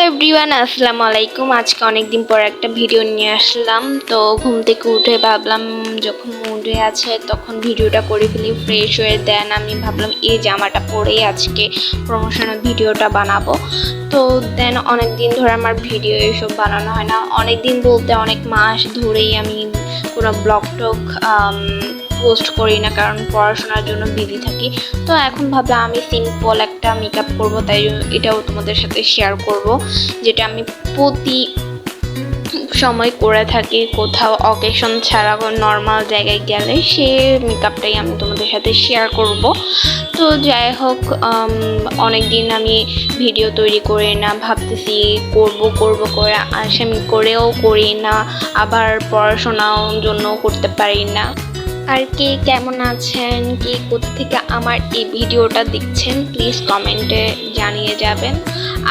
Everyone, আসসালামু আলাইকুম। আজকে অনেক দিন পর একটা ভিডিও নিয়ে আসলাম। তো ঘুম থেকে উঠে ভাবলাম যখন মুডে আছে তখন ভিডিওটা করে ফেলি, ফ্রেশ হয়ে। দেন আমি ভাবলাম এই জামাটা পরেই আজকে প্রমোশনাল ভিডিওটা বানাবো। তো দেন অনেক দিন ধরে আমার ভিডিও এসব বানানো হয় না, অনেক দিন বলতে অনেক মাস ধরেই আমি কোনো ব্লগ টক পোস্ট করি না, কারণ পড়াশোনার জন্য বিজি থাকি। তো এখন ভাবলাম আমি সিম্পল একটা মেকআপ করব, তাই এটাও তোমাদের সাথে শেয়ার করব, যেটা আমি প্রতি সময় করে থাকি। কোথাও অকেশন ছাড়া নর্মাল জায়গায় গেলে সে মেকআপটাই আমি তোমাদের সাথে শেয়ার করব। তো যাই হোক, অনেক দিন আমি ভিডিও তৈরি করি না, ভাবতেছি করব করে, আর আমি করেও করি না, আবার পড়াশোনার জন্য করতে পারি না। আর কে কেমন আছেন, কে কোত্থেকে আমার এই ভিডিওটা দেখছেন, প্লিজ কমেন্টে জানিয়ে যাবেন।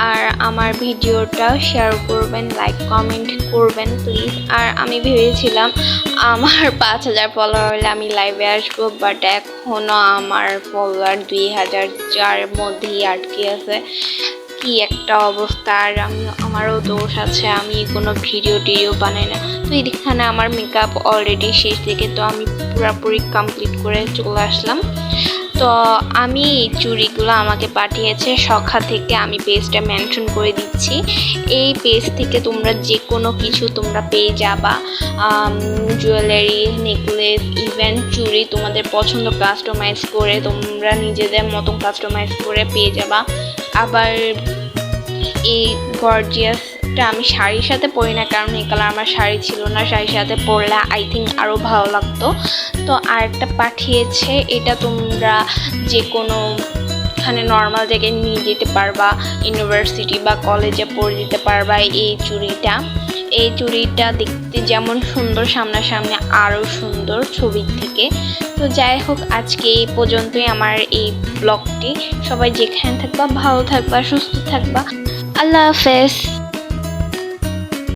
আর আমার ভিডিওটা শেয়ার করবেন, লাইক কমেন্ট করবেন প্লিজ। আর আমি ভেবেছিলাম আমার 5000 ফলোয়ার হলে আমি লাইভে আসবো, বাট এখনও আমার ফলোয়ার 2000 মধ্যেই আটকে আছে। কি একটা অবস্থা! আর আমারও দোষ আছে, আমি কোনো ভিডিও বানাই না। তো এইখানে আমার মেকআপ অলরেডি শেষ দিকে, তো আমি পুরোপুরি কমপ্লিট করে চলে আসলাম। তো আমি এই চুড়িগুলো আমাকে পাঠিয়েছে সখা থেকে, আমি পেজটা মেনশন করে দিচ্ছি। এই পেজ থেকে তোমরা যে কোনো কিছু তোমরা পেয়ে যাবা, জুয়েলারি, নেকলেস, ইভেন চুড়ি তোমাদের পছন্দ কাস্টমাইজ করে তোমরা নিজেদের মতন কাস্টমাইজ করে পেয়ে যাবা। আবার এই গর্জিয়াসটা আমি শাড়ির সাথে পরি না, কারণ এই কালার আমার শাড়ি ছিল না, শাড়ির সাথে পরলে আই থিঙ্ক আরও ভালো লাগতো। তো আরেকটা পাঠিয়েছে, এটা তোমরা যে কোনো এখানে নর্মাল জায়গায় নিয়ে যেতে পারবা, ইউনিভার্সিটি বা কলেজে পরে যেতে পারবা। এই চুড়িটা দেখতে যেমন সুন্দর, সামনাসামনি আরও সুন্দর ছবির থেকে। তো যাই হোক, আজকে এই পর্যন্তই আমার এই ব্লগটি। সবাই যেখানে থাকবা ভালো থাকবা, সুস্থ থাকবা। আল্লাহ হাফেজ।